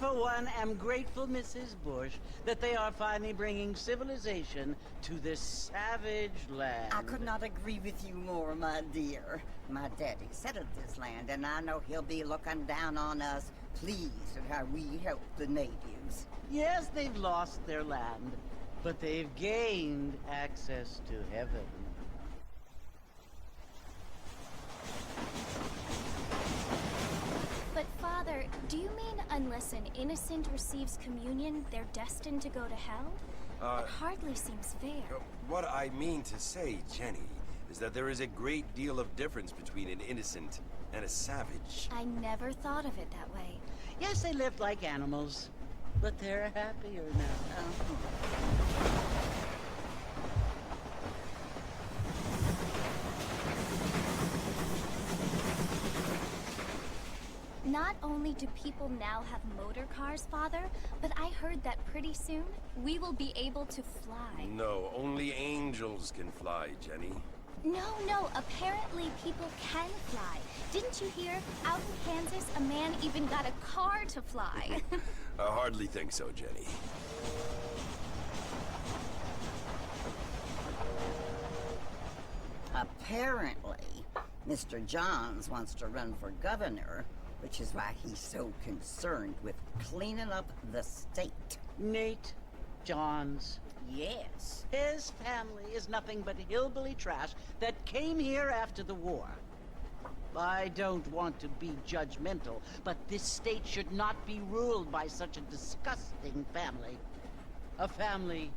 for one, am grateful, Mrs. Bush, that they are finally bringing civilization to this savage land. I could not agree with you more, my dear. My daddy settled this land, and I know he'll be looking down on us, pleased at how we help the natives. Yes, they've lost their land, but they've gained access to heaven. But Father, do you mean unless an innocent receives communion, they're destined to go to hell? It hardly seems fair. What I mean to say, Jenny, is that there is a great deal of difference between an innocent and a savage. I never thought of it that way. Yes, they lived like animals, but they're happier now. Not only do people now have motor cars, Father, but I heard that pretty soon we will be able to fly. No, only angels can fly, Jenny. No, apparently people can fly. Didn't you hear? Out in Kansas, a man even got a car to fly. I hardly think so, Jenny. Apparently, Mr. Johns wants to run for governor, which is why he's so concerned with cleaning up the state. Nate Johns. Yes. His family is nothing but hillbilly trash that came here after the war. I don't want to be judgmental, but this state should not be ruled by such a disgusting family. A family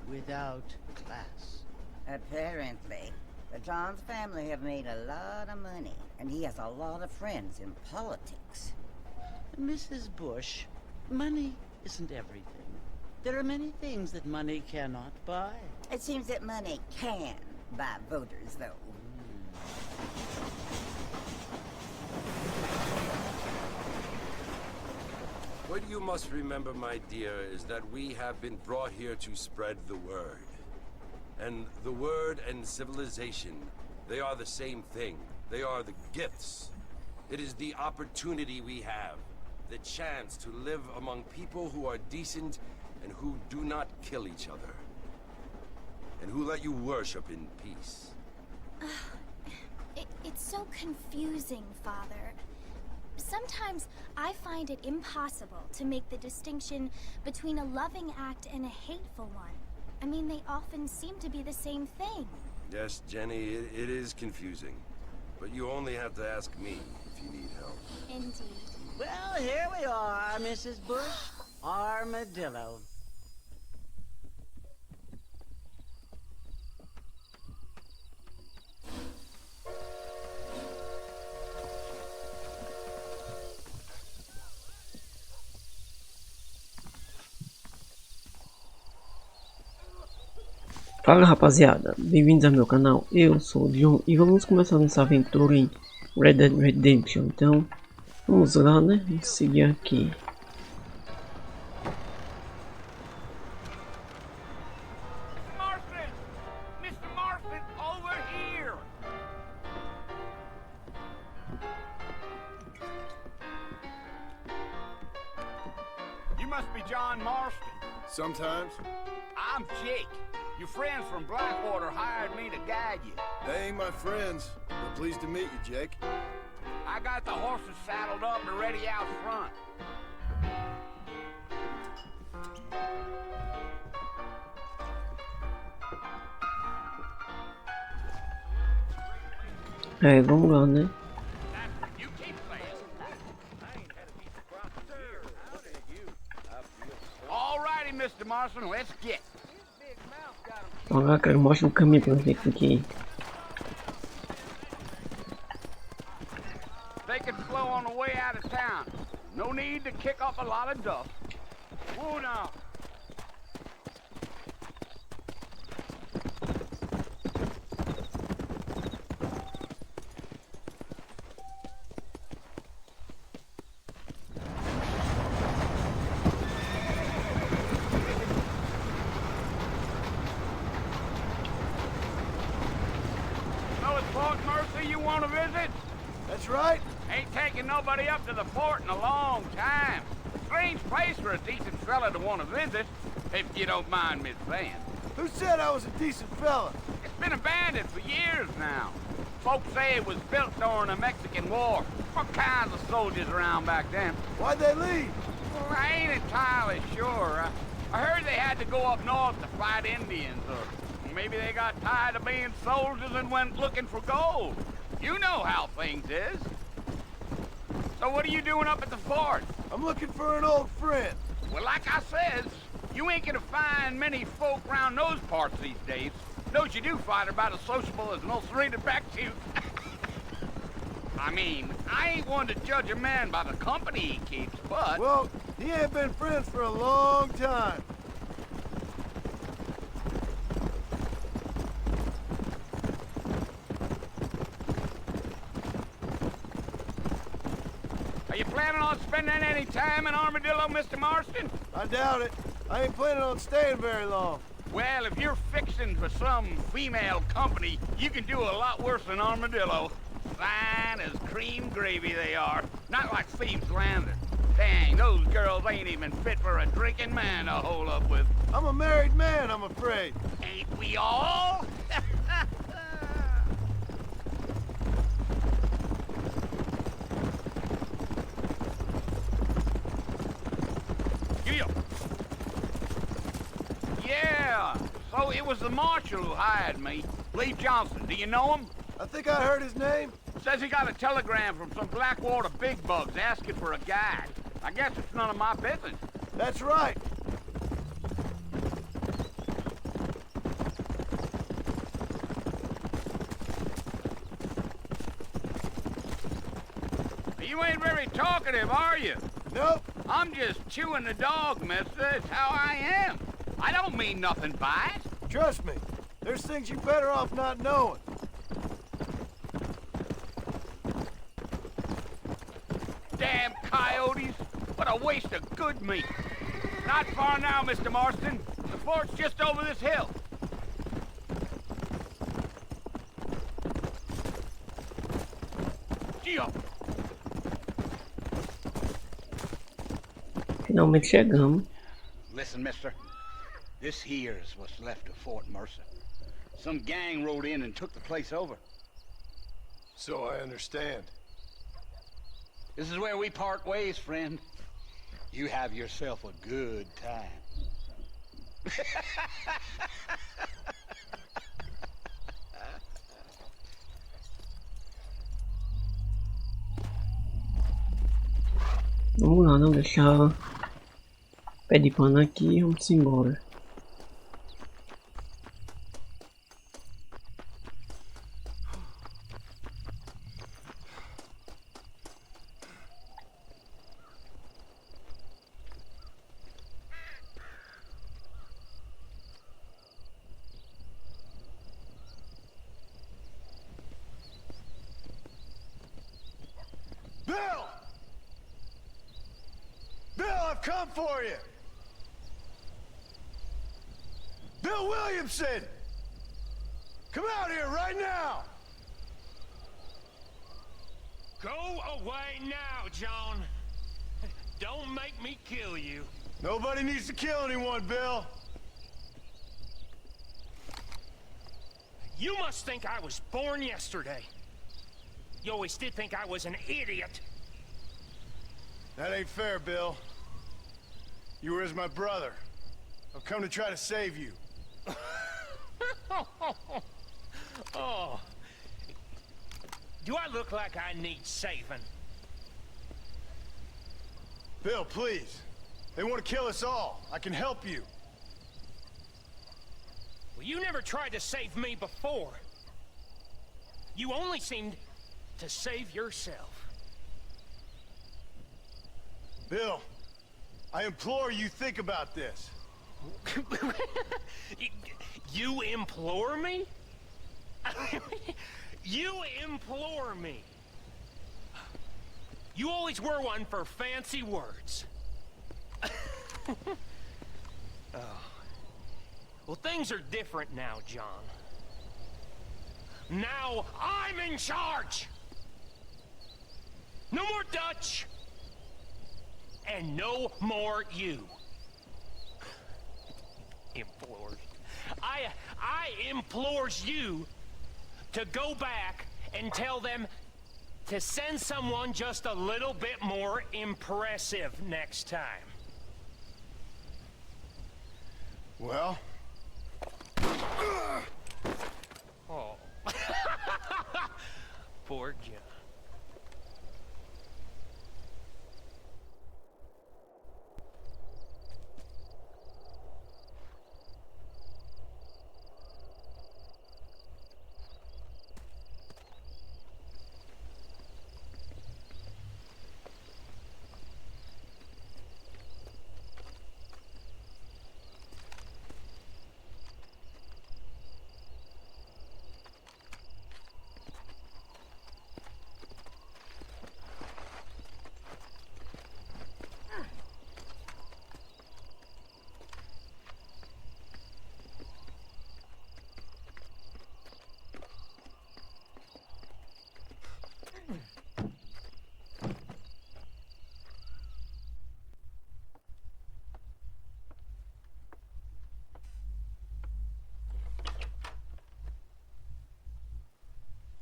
without class. Apparently. The Johns family have made a lot of money, and he has a lot of friends in politics. Mrs. Bush, money isn't everything. There are many things that money cannot buy. It seems that money can buy voters, though. What you must remember, my dear, is that we have been brought here to spread the word. And the word and civilization, they are the same thing. They are the gifts. It is the opportunity we have, the chance to live among people who are decent and who do not kill each other. And who let you worship in peace. It's so confusing, Father. Sometimes I find it impossible to make the distinction between a loving act and a hateful one. I mean, they often seem to be the same thing. Yes, Jenny, it is confusing. But you only have to ask me if you need help. Indeed. Well, here we are, Mrs. Bush. Armadillo. Fala rapaziada, bem-vindos ao meu canal, eu sou o Jhon e vamos começar nossa aventura em Dead Redemption. Então, vamos lá, né? Vamos seguir aqui. Marston! Mr. Marston, over here! You must be John Marston. Sometimes. I'm Jake. Your friends from Blackwater hired me to guide you. They ain't my friends, but pleased to meet you, Jake. I got the horses saddled up and ready out front. Vamos lá, né? You keep playing. All righty, Mr. Marston, let's get. Vamos lá, cara, mostra o caminho pra ver aqui. They can flow on the way out of town. No need to kick up a lot of dust. Whoa now. Fort Mercy you want to visit? That's right. Ain't taking nobody up to the fort in a long time. strange place for a decent fella to want to visit, if you don't mind me saying. Who said I was a decent fella? It's been abandoned for years now. Folks say it was built during the Mexican War. All kinds of soldiers around back then. Why'd they leave? Well, I ain't entirely sure. I heard they had to go up north to fight Indians, or maybe they got tired of being soldiers and went looking for gold. You know how things is. So what are you doing up at the fort? I'm looking for an old friend. Well, like I says, you ain't gonna find many folk around those parts these days. Those you do find are about as sociable as an old serrated back tooth. I mean, I ain't one to judge a man by the company he keeps, but... Well, he ain't been friends for a long time. Are you planning on spending any time in Armadillo, Mr. Marston? I doubt it. I ain't planning on staying very long. Well, if you're fixing for some female company, you can do a lot worse than Armadillo. Fine as cream gravy they are. Not like Thieves' Landing. Dang, those girls ain't even fit for a drinking man to hole up with. I'm a married man, I'm afraid. Ain't we all? Yeah, so it was the marshal who hired me. Lee Johnson, do you know him? I think I heard his name. Says he got a telegram from some Blackwater big bugs asking for a guide. I guess it's none of my business. That's right. You ain't very talkative, are you? Nope. I'm just chewing the dog, mister. It's how I am. I don't mean nothing by it. Trust me. There's things you're better off not knowing. Damn coyotes. What a waste of good meat. Not far now, Mr. Marston. The fort's just over this hill. Jhon. Finalmente chegamos. Listen, mister. This here's what's left of Fort Mercer. Some gang rode in and took the place over. So I understand. This is where we part ways, friend. You have yourself a good time. Vamos lá, não deixar pé de pano aqui, vamos embora. Bill! Bill, I've come for you! Bill Williamson! Come out here right now! Go away now, Jhon. Don't make me kill you. Nobody needs to kill anyone, Bill. You must think I was born yesterday. You always did think I was an idiot. That ain't fair, Bill. You were as my brother. I've come to try to save you. Oh. Do I look like I need saving? Bill, please. They want to kill us all. I can help you. Well, you never tried to save me before. You only seemed to save yourself. Bill, I implore you think about this. You implore me? You implore me. You always were one for fancy words. Oh. Well, things are different now, Jhon. Now I'm in charge! No more Dutch! and no more you. Implores. I implores you to go back and tell them to send someone just a little bit more impressive next time. Well? Oh. Poor Jhon.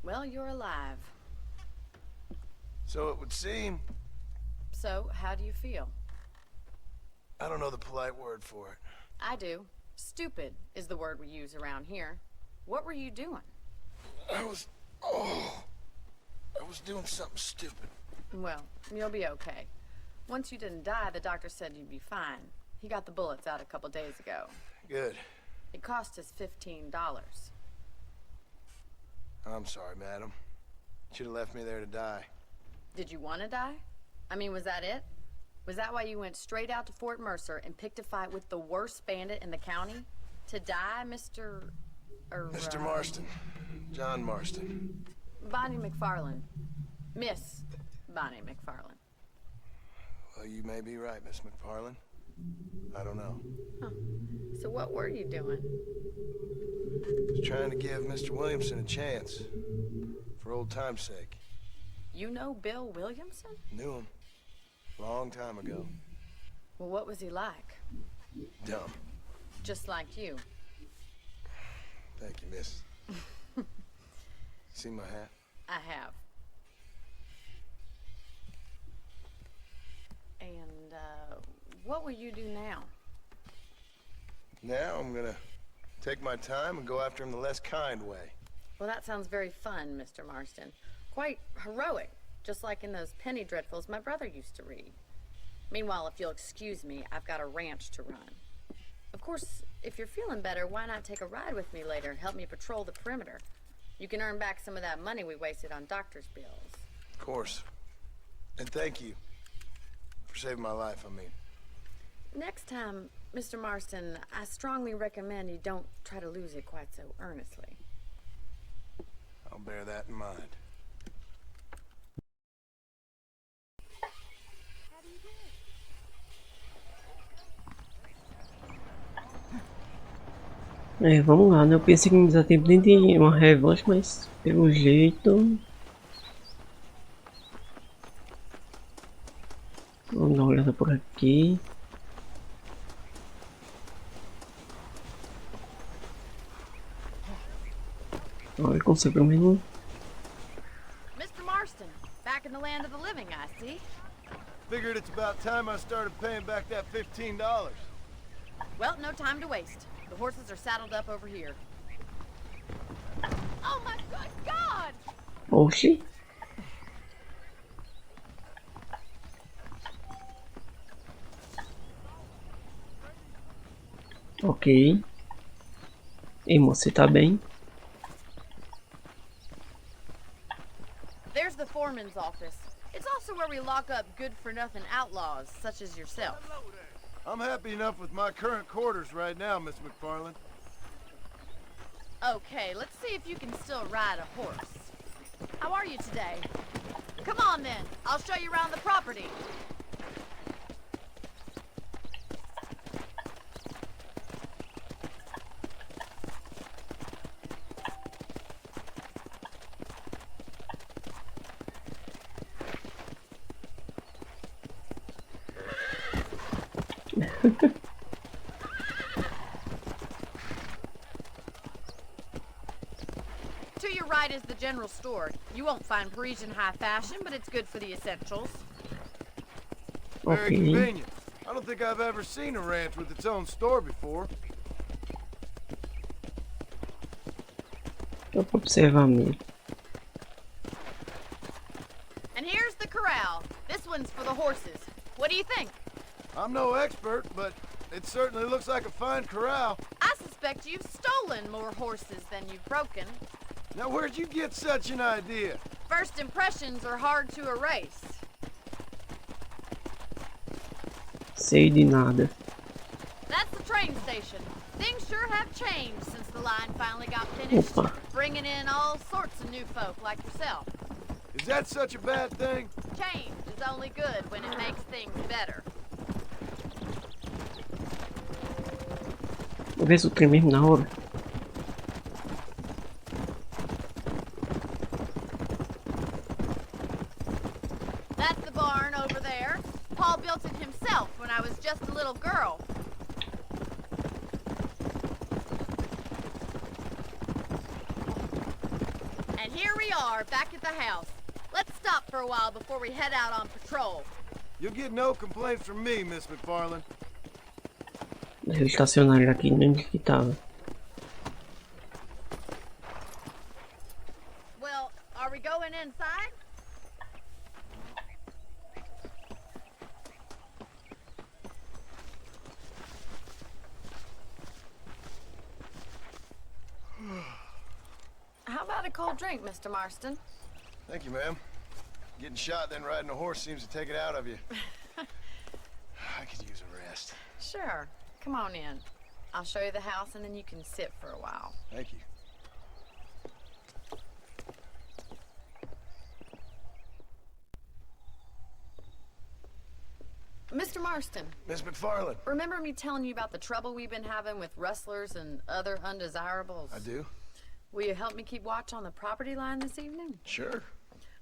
Well, you're alive. So it would seem. So, how do you feel? I don't know the polite word for it. I do. Stupid is the word we use around here. What were you doing? I was doing something stupid. Well, you'll be okay. Once you didn't die, the doctor said you'd be fine. He got the bullets out a couple days ago. Good. It cost us $15. I'm sorry, madam. Should have left me there to die. Did you want to die? I mean, was that it? Was that why you went straight out to Fort Mercer and picked a fight with the worst bandit in the county? To die, Mr. Mr. Marston. John Marston. Bonnie McFarland. Miss Bonnie McFarland. Well, you may be right, Miss McFarland. I don't know. Huh. So what were you doing? Was trying to give Mr. Williamson a chance. For old time's sake. You know Bill Williamson? Knew him. Long time ago. Well, what was he like? Dumb. Just like you. Thank you, miss. See my hat? I have. And, what will you do now? Now I'm gonna take my time and go after him the less kind way. Well, that sounds very fun, Mr. Marston. Quite heroic, just like in those penny dreadfuls my brother used to read. Meanwhile, if you'll excuse me, I've got a ranch to run. Of course, if you're feeling better, why not take a ride with me later and help me patrol the perimeter? You can earn back some of that money we wasted on doctor's bills. Of course. And thank you for saving my life, I mean. Next time, Mr. Marston, I strongly recommend you don't try to lose it quite so earnestly. I'll bear that in mind. Vamos lá, né? Eu pensei que não ia ter nem de uma revanche, mas pelo jeito... Vamos dar uma olhada por aqui. Olha, consegue pelo menos... Mr. Marston, back in the land of the living, I see. Figured it's about time I started paying back that $15. Well, no time to waste. The horses are saddled up over here. Oh my good God! Oxi. Ok. Ei, moça, você tá bem? There's the foreman's office. It's also where we lock up good-for-nothing outlaws, such as yourself. I'm happy enough with my current quarters right now, Miss McFarland. Okay, let's see if you can still ride a horse. How are you today? Come on then, I'll show you around the property. To your right is the general store. You won't find Parisian high fashion, but it's good for the essentials. Very Ok. convenient. I don't think I've ever seen a ranch with its own store before. Dá pra observar mesmo. And here's the corral. This one's for the horses. What do you think? I'm no expert, but it certainly looks like a fine corral. I suspect you've stolen more horses than you've broken. Now, where'd you get such an idea? First impressions are hard to erase. Sei de nada. That's the train station. Things sure have changed since the line finally got finished, Opa. bringing in all sorts of new folk like yourself. Is that such a bad thing? Change is only good when it makes things better. Talvez o trem mesmo na hora. That's the barn over there. Paul built it himself when I was just a little girl. And here we are, back at the house. Let's stop for a while before we head out on patrol. You'll get no complaints from me, Miss McFarland. Deixa eu estacionar ele aqui, nem que tava. Well, are we going inside? How about a cold drink, Mr. Marston? Thank you, ma'am. Getting shot, then riding a horse seems to take it out of you. I could use a rest. Sure. Come on in. I'll show you the house and then you can sit for a while. Thank you. Mr. Marston, Miss McFarland. remember me telling you about the trouble we've been having with rustlers and other undesirables? I do. Will you help me keep watch on the property line this evening? Sure.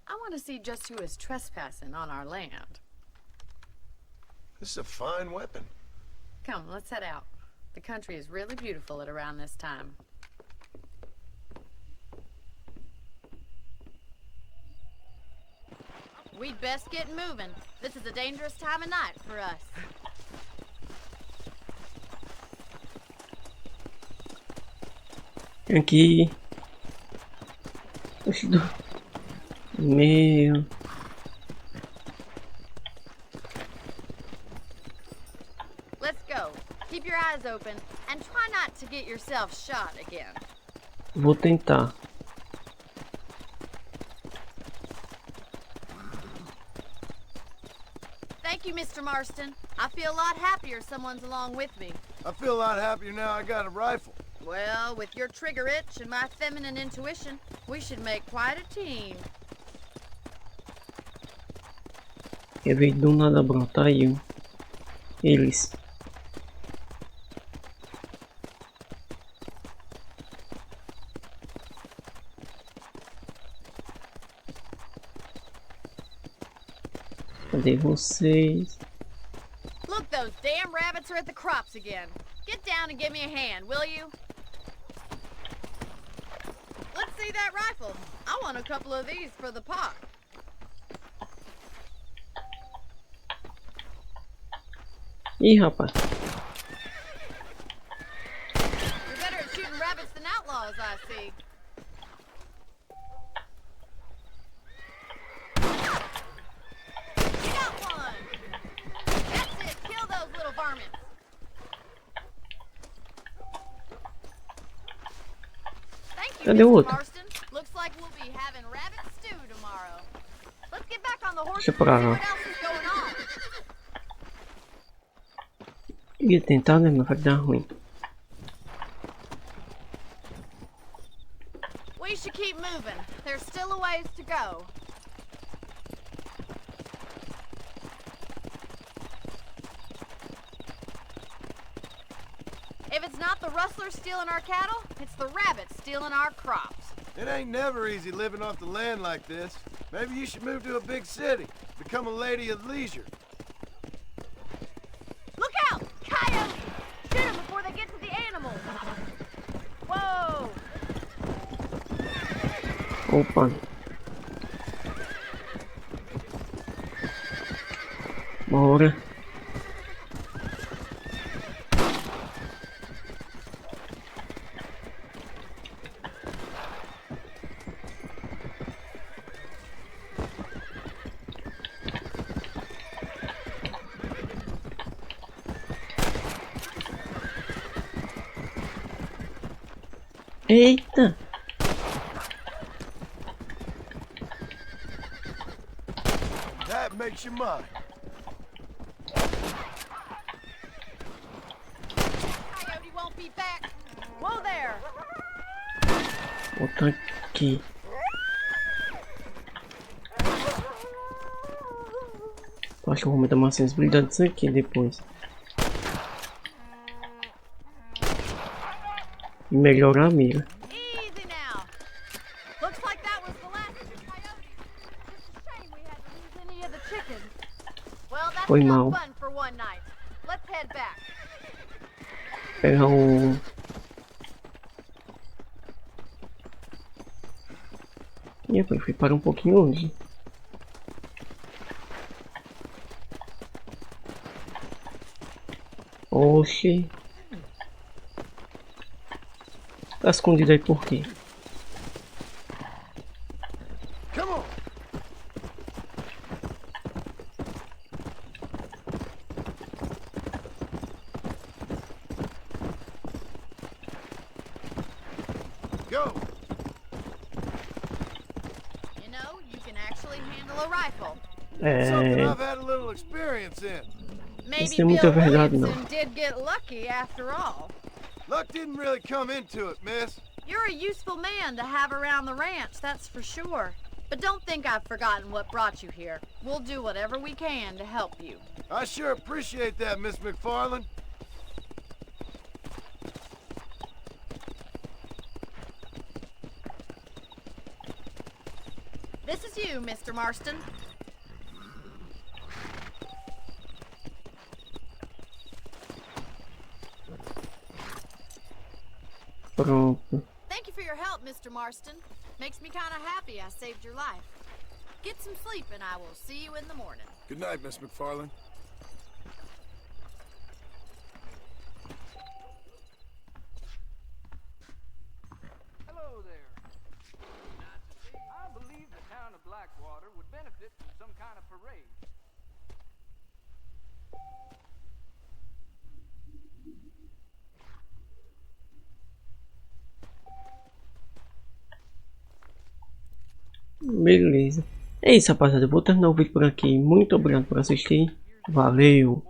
I want to see just who is trespassing on our land. This is a fine weapon. Come, let's head out. The country is really beautiful at around this time. We'd best get moving. This is a dangerous time of night for us. Aqui. Oxe, meu. Let's go. Keep your eyes open and try not to get yourself shot again. Vou tentar. Thank you, Mr. Marston. I feel a lot happier someone's along with me. I feel a lot happier now I got a rifle. Well, with your trigger itch and my feminine intuition, we should make quite a team. Eu vi do nada brotar aí eles. Cadê vocês? Look, those damn rabbits are at the crops again. Get down and give me a hand, will you? Let's see that rifle. I want a couple of these for the pot. Ih, rapaz. You're better at shooting rabbits than outlaws, I see. You got one! That's it, kill those little varmints. Thank you, Cadê o Mr. outro? Marston. Looks like we'll be having rabbit stew tomorrow. Let's get back on the horse Deixa and pra see lá. what else is going on. Ia tentar, né? Mas vai dar ruim. We should keep moving. There's still a ways to go. If it's not the rustlers stealing our cattle, it's the rabbits stealing our crops. It ain't never easy living off the land like this. Maybe you should move to a big city. Become a lady of leisure. Look out! Opa. Bora. Eita! That makes you mine. Coyote won't be back. Whoa there. Botar aqui. Acho que eu vou aumentar uma sensibilidade disso aqui depois. E melhorar a mira. Easy now. Looks like that was the last of the coyotes. Just a shame we had to lose any of the chickens. Well, that's Foi enough mal. fun for one night. Let's head back. Pegar o... Ih, fui parar um pouquinho longe. Oxi. Tá escondido aí por quê? Come on. Go. You know, you can actually handle a rifle. Something É... I've had a little experience in. Maybe Isso é muita Bill verdade, não. Williamson did get lucky after all. Luck didn't really come into it, miss. You're a useful man to have around the ranch, that's for sure. But don't think I've forgotten what brought you here. We'll do whatever we can to help you. I sure appreciate that, Miss McFarland. This is you, Mr. Marston. Pronto. Thank you for your help, Mr. Marston. Makes me kind of happy I saved your life. Get some sleep and I will see you in the morning. Good night, Miss McFarland. Hello there. Nice to see you. I believe the town of Blackwater would benefit from some kind of parade. Beleza. É isso, rapaziada. Eu vou terminar o vídeo por aqui. Muito obrigado por assistir. Valeu!